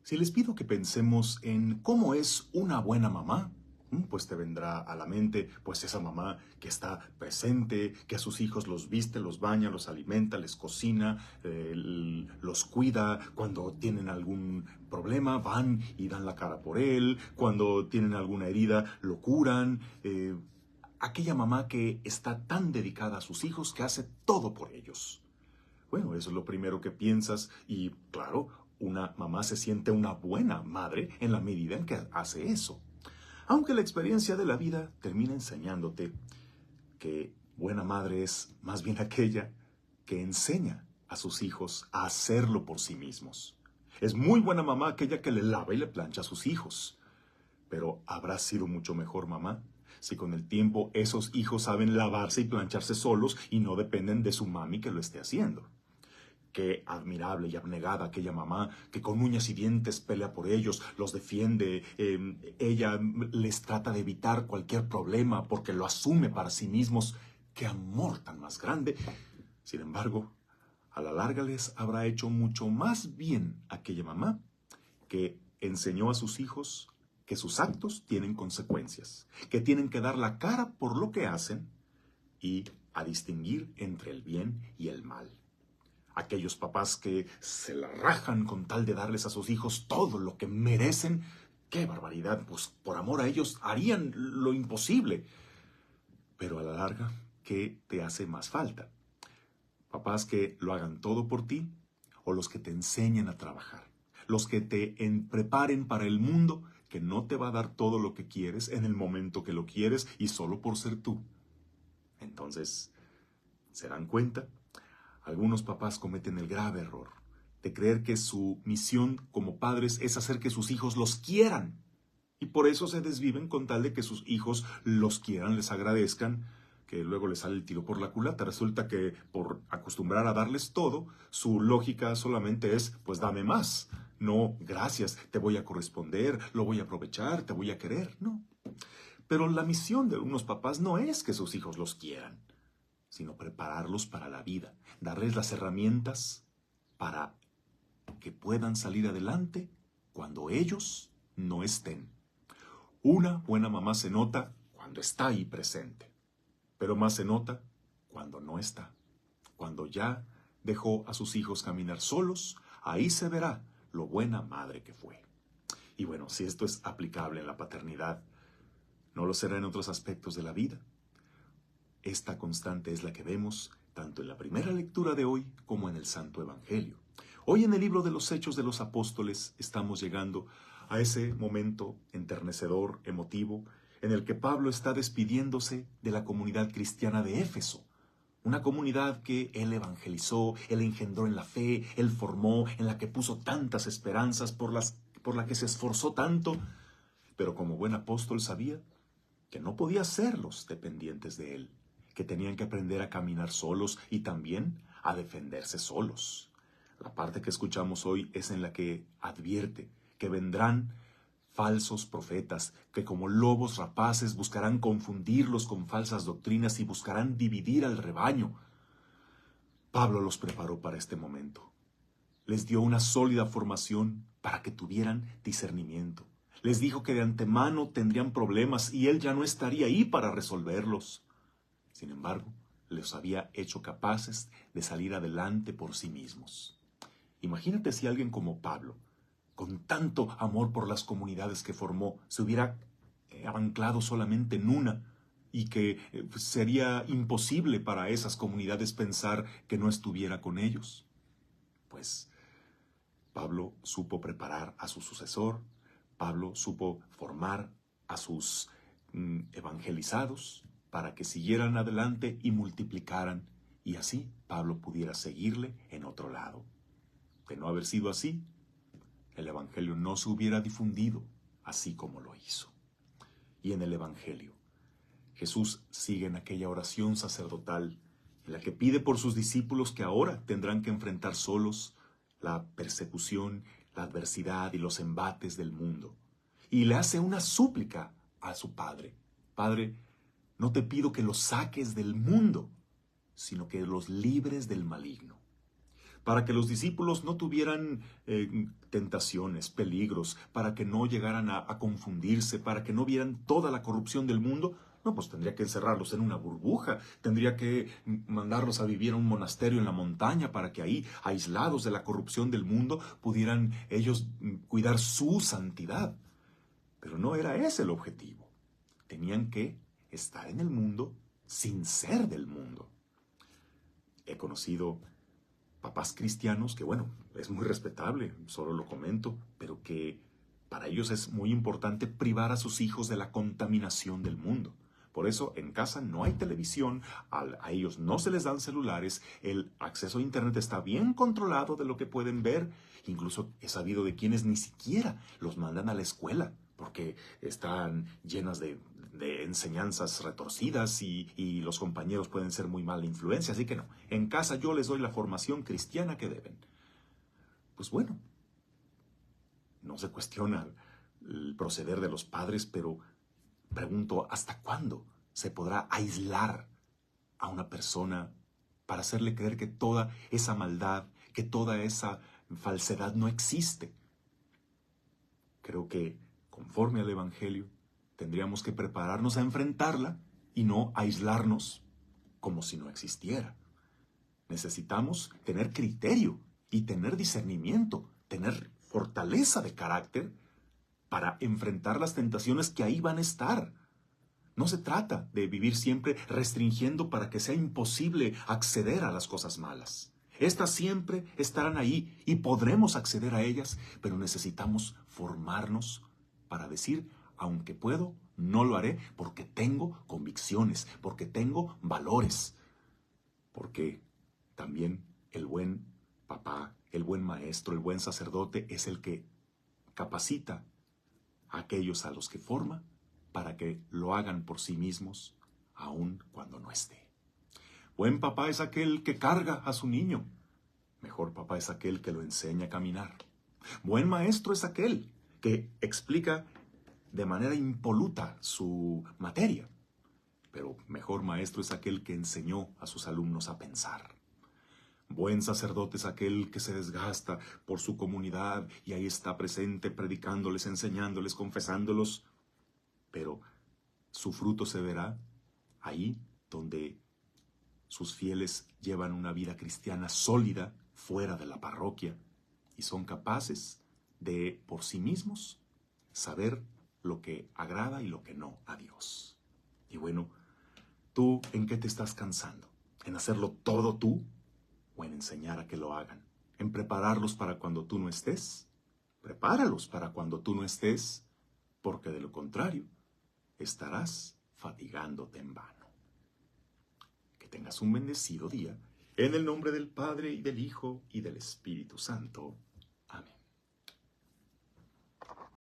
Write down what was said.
Si les pido que pensemos en cómo es una buena mamá, pues te vendrá a la mente, pues esa mamá que está presente, que a sus hijos los viste, los baña, los alimenta, les cocina, los cuida. Cuando tienen algún problema, van y dan la cara por él. Cuando tienen alguna herida, lo curan. Aquella mamá que está tan dedicada a sus hijos que hace todo por ellos. Bueno, eso es lo primero que piensas y claro, una mamá se siente una buena madre en la medida en que hace eso. Aunque la experiencia de la vida termina enseñándote que buena madre es más bien aquella que enseña a sus hijos a hacerlo por sí mismos. Es muy buena mamá aquella que le lava y le plancha a sus hijos. Pero ¿habrá sido mucho mejor mamá si con el tiempo esos hijos saben lavarse y plancharse solos y no dependen de su mami que lo esté haciendo? Qué admirable y abnegada aquella mamá que con uñas y dientes pelea por ellos, los defiende, ella les trata de evitar cualquier problema porque lo asume para sí mismos. Qué amor tan más grande. Sin embargo, a la larga les habrá hecho mucho más bien aquella mamá que enseñó a sus hijos que sus actos tienen consecuencias, que tienen que dar la cara por lo que hacen y a distinguir entre el bien y el mal. Aquellos papás que se la rajan con tal de darles a sus hijos todo lo que merecen, ¡qué barbaridad! Pues por amor a ellos harían lo imposible. Pero a la larga, ¿qué te hace más falta? Papás que lo hagan todo por ti o los que te enseñen a trabajar. Los que te preparen para el mundo que no te va a dar todo lo que quieres en el momento que lo quieres y solo por ser tú. Entonces, ¿se dan cuenta? Algunos papás cometen el grave error de creer que su misión como padres es hacer que sus hijos los quieran. Y por eso se desviven con tal de que sus hijos los quieran, les agradezcan, que luego les sale el tiro por la culata. Resulta que por acostumbrar a darles todo, su lógica solamente es, pues dame más. No, gracias, te voy a corresponder, lo voy a aprovechar, te voy a querer. No. Pero la misión de algunos papás no es que sus hijos los quieran, sino prepararlos para la vida, darles las herramientas para que puedan salir adelante cuando ellos no estén. Una buena mamá se nota cuando está ahí presente, pero más se nota cuando no está. Cuando ya dejó a sus hijos caminar solos, ahí se verá lo buena madre que fue. Y bueno, si esto es aplicable en la paternidad, ¿no lo será en otros aspectos de la vida? Esta constante es la que vemos tanto en la primera lectura de hoy como en el Santo Evangelio. Hoy en el libro de los Hechos de los Apóstoles estamos llegando a ese momento enternecedor, emotivo, en el que Pablo está despidiéndose de la comunidad cristiana de Éfeso. Una comunidad que él evangelizó, él engendró en la fe, él formó, en la que puso tantas esperanzas, por la que se esforzó tanto, pero como buen apóstol sabía que no podía hacerlos dependientes de él, que tenían que aprender a caminar solos y también a defenderse solos. La parte que escuchamos hoy es en la que advierte que vendrán falsos profetas, que como lobos rapaces buscarán confundirlos con falsas doctrinas y buscarán dividir al rebaño. Pablo los preparó para este momento. Les dio una sólida formación para que tuvieran discernimiento. Les dijo que de antemano tendrían problemas y él ya no estaría ahí para resolverlos. Sin embargo, les había hecho capaces de salir adelante por sí mismos. Imagínate si alguien como Pablo, con tanto amor por las comunidades que formó, se hubiera anclado solamente en una y que sería imposible para esas comunidades pensar que no estuviera con ellos. Pues Pablo supo preparar a su sucesor, Pablo supo formar a sus evangelizados para que siguieran adelante y multiplicaran, y así Pablo pudiera seguirle en otro lado. De no haber sido así, el evangelio no se hubiera difundido así como lo hizo. Y en el evangelio, Jesús sigue en aquella oración sacerdotal en la que pide por sus discípulos que ahora tendrán que enfrentar solos la persecución, la adversidad y los embates del mundo. Y le hace una súplica a su Padre. Padre, no te pido que los saques del mundo, sino que los libres del maligno. para que los discípulos no tuvieran tentaciones, peligros, para que no llegaran a confundirse, para que no vieran toda la corrupción del mundo. No, pues tendría que encerrarlos en una burbuja, tendría que mandarlos a vivir a un monasterio en la montaña para que ahí, aislados de la corrupción del mundo, pudieran ellos cuidar su santidad. Pero no era ese el objetivo. Tenían que estar en el mundo sin ser del mundo. He conocido papás cristianos que, bueno, es muy respetable, solo lo comento, pero que para ellos es muy importante privar a sus hijos de la contaminación del mundo. Por eso en casa no hay televisión, a ellos no se les dan celulares, el acceso a internet está bien controlado de lo que pueden ver. Incluso he sabido de quienes ni siquiera los mandan a la escuela porque están llenas de enseñanzas retorcidas y los compañeros pueden ser muy mala influencia. Así que no, en casa yo les doy la formación cristiana que deben. Pues bueno, no se cuestiona el proceder de los padres, pero pregunto, ¿hasta cuándo se podrá aislar a una persona para hacerle creer que toda esa maldad, que toda esa falsedad no existe? Creo que, conforme al Evangelio, tendríamos que prepararnos a enfrentarla y no aislarnos como si no existiera. Necesitamos tener criterio y tener discernimiento, tener fortaleza de carácter para enfrentar las tentaciones que ahí van a estar. No se trata de vivir siempre restringiendo para que sea imposible acceder a las cosas malas. Estas siempre estarán ahí y podremos acceder a ellas, pero necesitamos formarnos para decir, aunque puedo, no lo haré porque tengo convicciones, porque tengo valores, porque también el buen papá, el buen maestro, el buen sacerdote es el que capacita a aquellos a los que forma para que lo hagan por sí mismos, aun cuando no esté. Buen papá es aquel que carga a su niño. Mejor papá es aquel que lo enseña a caminar. Buen maestro es aquel que explica de manera impoluta su materia. Pero mejor maestro es aquel que enseñó a sus alumnos a pensar. Buen sacerdote es aquel que se desgasta por su comunidad y ahí está presente predicándoles, enseñándoles, confesándolos. Pero su fruto se verá ahí donde sus fieles llevan una vida cristiana sólida fuera de la parroquia y son capaces de, por sí mismos, saber lo que agrada y lo que no a Dios. Y bueno, ¿tú en qué te estás cansando? ¿En hacerlo todo tú o en enseñar a que lo hagan? ¿En prepararlos para cuando tú no estés? Prepáralos para cuando tú no estés, porque de lo contrario, estarás fatigándote en vano. Que tengas un bendecido día, en el nombre del Padre, y del Hijo, y del Espíritu Santo.